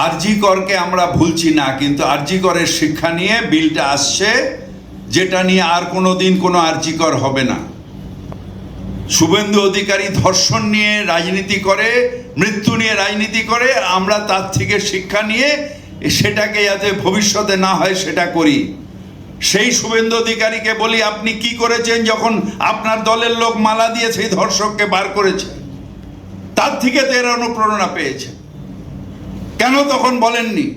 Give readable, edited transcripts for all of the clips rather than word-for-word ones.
আরজি করকে আমরা ভুলছি না, কিন্তু আরজি করের শিক্ষা নিয়ে বিলটা আসছে, যেটা নিয়ে আর কোনোদিন কোনো আরজি কর হবে না। শুভেন্দু অধিকারী ধর্ষণ নিয়ে রাজনীতি করে, মৃত্যু নিয়ে রাজনীতি করে, আমরা তার থেকে শিক্ষা নিয়ে সেটাকে যাতে ভবিষ্যতে না হয় সেটা করি। সেই শুভেন্দু অধিকারীকে বলি, আপনি কি করেছেন যখন আপনার দলের লোক মালা দিয়ে সেই ধর্ষককে বার করেছে? তার থেকে তো এর অনুপ্রেরণা পেয়েছে, কেন তখন বলেননি?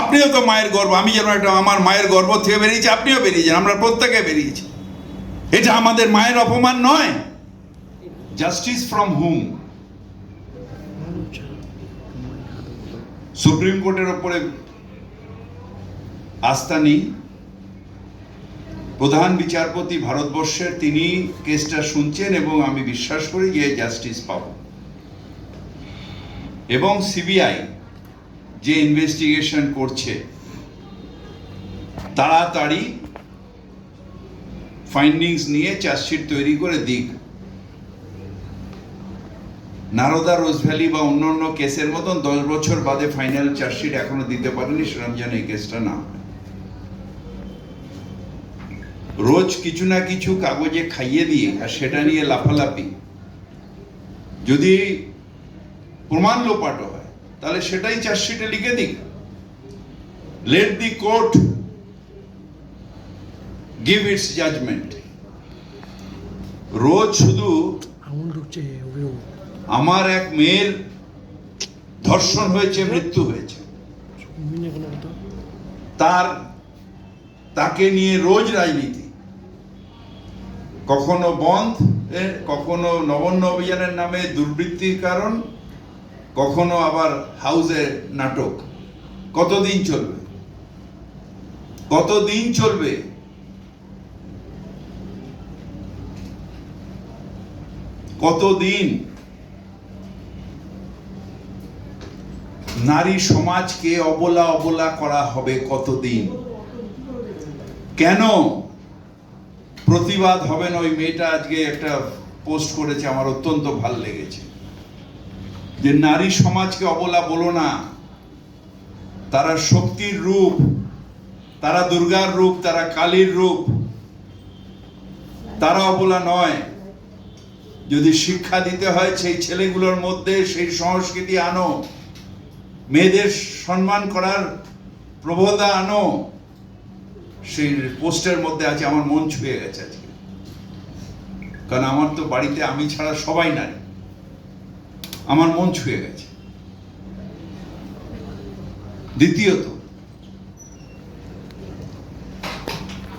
আপনিও তো মায়ের গর্ব, আমি যেন একটা আমার মায়ের গর্ব থেকে বেরিয়েছি, আপনিও বেরিয়েছেন, আমরা প্রত্যেকে বেরিয়েছি। এটা আমাদের মায়ের অপমান নয়? Justice from hmm? সুপ্রিম কোর্টের ওপরে আস্থা নেই। প্রধান বিচারপতি ভারতবর্ষের, তিনি কেসটা শুনছেন এবং আমি বিশ্বাস করি যে জাস্টিস পাব। এবং সিবিআই যে ইনভেস্টিগেশন করছে, তাড়াতাড়ি ফাইন্ডিংস নিয়ে চার্জশিট তৈরি করে দিক। নারদা রোজভ্যালি বা অন্য কেসের মতন 10 বছর বাদে ফাইনাল চার্জশিট এখনো দিতে পারেনি, সেরকম যেন এই কেসটা না। রোজ কিছু না কিছু কাগজে খাইয়ে দিয়ে আর সেটা নিয়ে লাফালাফি, যদি প্রমাণ লোপাট হয় তাহলে সেটাই চার্জশিটে লিখে দিক। Let the court give its judgement. রোজ শুধু আমার এক মেয়ের ধর্ষণ হয়েছে, মৃত্যু হয়েছে, তাকে নিয়ে রোজ রাজনীতি, কখনো বন্ধ, কখনো নবান্ন অভিযানের নামে দুর্বৃত্তির কারণ, কখনো আবার হাউসে নাটক। কতদিন চলবে? কতদিন চলবে? কতদিন? নারী সমাজকে অবলা অবলা করা হবে কতদিন? কেন প্রতিবাদ হবে না? ওই মেয়েটা আজকে একটা পোস্ট করেছে, আমার অত্যন্ত ভাল লেগেছে, যে নারী সমাজকে অবলা বলো না, তারা শক্তির রূপ, তারা দুর্গার রূপ, তারা কালীর রূপ, তারা অবলা নয়। যদি শিক্ষা দিতে হয় সেই ছেলেগুলোর মধ্যে সেই সংস্কৃতি আনো, মেয়েদের সম্মান করার প্রবণতা আনো। সেই পোস্টের মধ্যে আছে, আমার মন ছুঁয়ে গেছে আজকে, কারণ আমার তো বাড়িতে আমি ছাড়া সবাই নারী, আমার মন ছুঁয়ে গেছে। দ্বিতীয়ত,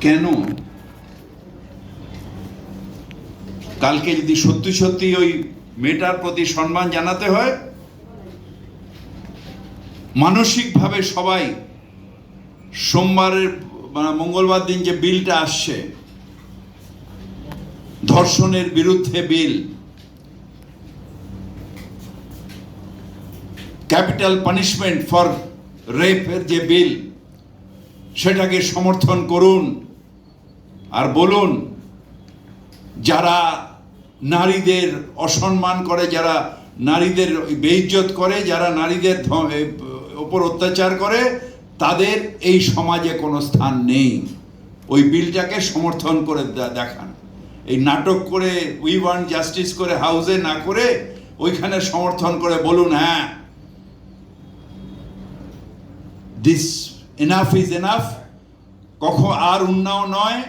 কেন কালকে যদি সত্যি সত্যি ওই মেয়েটার প্রতি সম্মান জানাতে হয়, মানসিকভাবে সবাই সোমবারের মঙ্গলবার দিন যে বিলটা আসছে ধর্ষণের বিরুদ্ধে বিল, ক্যাপিটাল পানিশমেন্ট ফর রেপের যে বিল, সেটাকে সমর্থন করুন। আর বলুন, যারা নারীদের অসম্মান করে, যারা নারীদের বেইজ্জত করে, যারা নারীদের ওপর অত্যাচার করে, তাদের এই সমাজে কোনো স্থান নেই। ওই বিলটাকে সমর্থন করে দেখান। এই নাটক করে উই ওয়ান্ট জাস্টিস করে হাউসে না করে ওইখানে সমর্থন করে বলুন, হ্যাঁ, দিস এনাফ ইজ এনাফ। কখন আর উন্নাও নয়,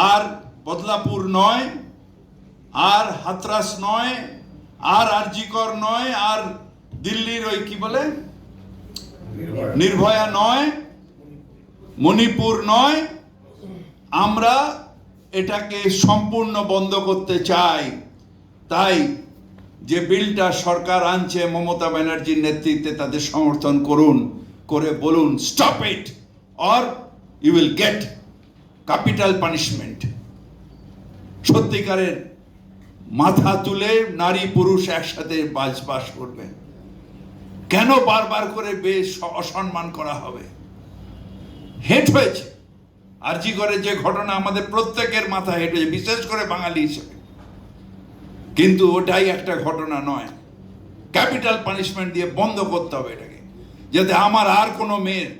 আর বদলাপুর নয়, আর হাতরাস নয়, আর আরজিকর নয়, আর দিল্লির ওই কি বলে নির্ভয়া নয়, মণিপুর নয়। আমরা এটাকে সম্পূর্ণ বন্ধ করতে চাই। তাই যে বিলটা সরকার আনছে মমতা ব্যানার্জির নেতৃত্বে, তাদের সমর্থন করুন, করে বলুন stop it or you will get capital punishment. সত্যিকারের মাথা তুলে নারী পুরুষ একসাথে বাস করবে। কেন বারবার করে বেশ অসম্মান করা হবে? হেট হয়েছে আরজি করে যে ঘটনা, আমাদের প্রত্যেকের মাথা হেট হয়েছে, বিশেষ করে বাঙালি হিসেবে। কিন্তু ওটাই একটা ঘটনা নয়। ক্যাপিটাল পানিশমেন্ট দিয়ে বন্ধ করতে হবে এটাকে, যাতে আমার আর কোনো মেয়ের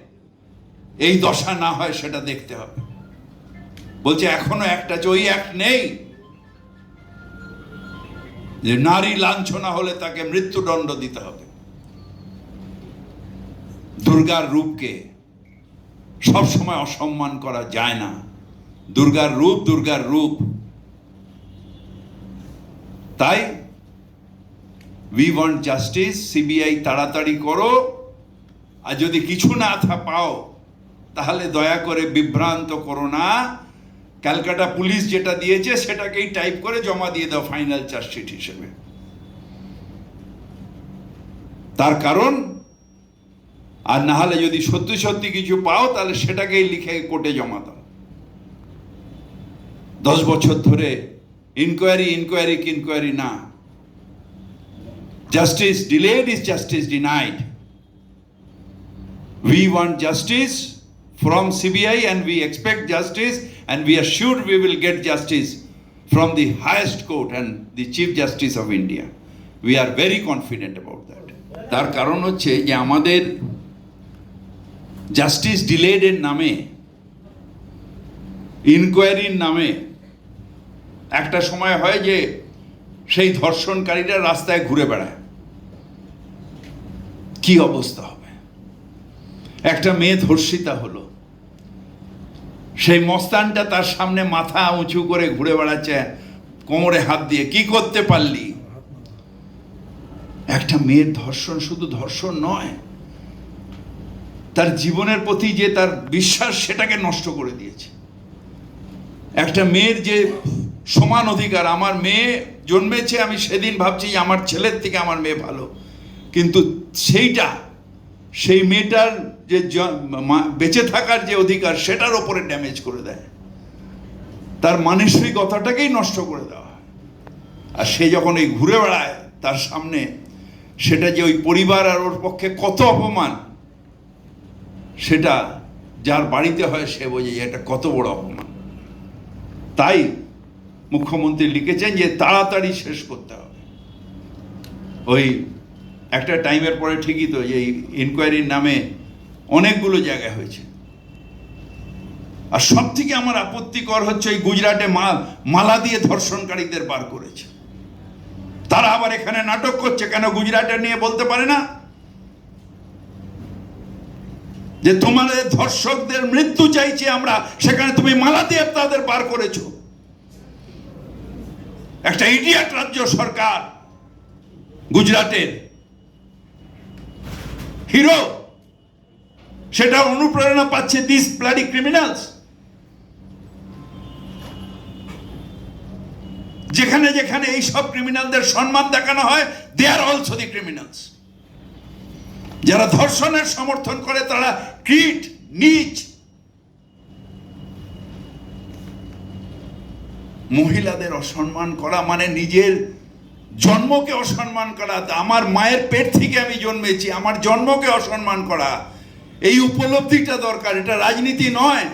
এই দশা না হয় সেটা দেখতে হবে। বলছে এখনো একটা ওই অ্যাক্ট নেই যে নারী লাঞ্ছনা হলে তাকে মৃত্যুদণ্ড দিতে হবে। দুর্গার রূপকে সবসময় অসম্মান করা যায় না। দুর্গার রূপ দুর্গার রূপ। তাই উই ওয়ান্ট জাস্টিস। সিবিআই তাড়াতাড়ি করো, আর যদি কিছু না পাও তাহলে দয়া করে বিভ্রান্ত করো না। ক্যালকাটা পুলিশ যেটা দিয়েছে সেটাকেই টাইপ করে জমা দিয়ে দাও ফাইনাল চার্জশিট হিসেবে। তার কারণ, আর না হলে যদি সত্যি সত্যি কিছু পাও তাহলে সেটাকেই লিখে কোর্টে জমা দাও। 10 বছর ধরে ইনকোয়ারি না। Justice delayed is justice denied. We want justice from CBI and we expect justice and we are sure we will get justice from the highest court and the Chief Justice of India. We are very confident about that. তার কারণ হচ্ছে যে আমাদের justice delayed এর নামে, ইনকোয়ারির নামে একটা সময় হয় যে সেই ধর্ষণকারীরা রাস্তায় ঘুরে বেড়ায়। কি অবস্থা হবে? একটা মেয়ে ধর্ষিতা হলো, সেই মস্তানটা তার সামনে মাথা উঁচু করে ঘুরে বেড়াচ্ছে কোমরে হাত দিয়ে। কি করতে পারলি? একটা মেয়ের ধর্ষণ শুধু ধর্ষণ নয়, তার জীবনের প্রতি যে তার বিশ্বাস সেটাকে নষ্ট করে দিয়েছে। একটা মেয়ের যে সমান অধিকার, আমার মেয়ে জন্মেছে, আমি সেদিন ভাবছি যে আমার ছেলের থেকে আমার মেয়ে ভালো, কিন্তু সেই মেয়েটার যে বেঁচে থাকার যে অধিকার সেটার ওপরে ড্যামেজ করে দেয়, তার মানসিকতাটাকেই নষ্ট করে দেওয়া হয়। আর সে যখন এই ঘুরে বেড়ায় তার সামনে, সেটা যে ওই পরিবার আর ওর পক্ষে কত অপমান, সেটা যার বাড়িতে হয় সে বোঝে যে এটা কত বড় অপমান। তাই মুখ্যমন্ত্রী লিখেছেন যে তাড়াতাড়ি শেষ করতে হবে। ওই একটা টাইমের পরে ঠিকই তো যে ইনকোয়ারির নামে অনেকগুলো জায়গায় হয়েছে। আর সব থেকে আমার আপত্তিকর হচ্ছে ওই গুজরাটে মালা দিয়ে ধর্ষণকারীদের বার করেছে। তারা আবার এখানে নাটক করছে, কেন গুজরাটের নিয়ে বলতে পারে না যে তোমাদের ধর্ষকদের মৃত্যু চাইছি আমরা, সেখানে তুমি মালা দিয়ে তাদের বার করেছো। একটা ইডিয়েট রাজ্য সরকার গুজরাটের হিরো, সেটা অনুপ্রেরণা পাচ্ছে দিস ব্লাডি ক্রিমিনালস। যেখানে যেখানে এই সব ক্রিমিনালদের সম্মান দেখানো হয়, দে আর অলসো দি ক্রিমিনালস। যারা ধর্ষণের সমর্থন করে তারা কীট, নীচ। মহিলাদের অসম্মান করা মানে নিজের জন্মকে অসম্মান করা। আমার মায়ের পেট থেকে আমি জন্মেছি, আমার জন্মকে অসম্মান করা, এই উপলব্ধিটা দরকার। এটা রাজনীতি নয়।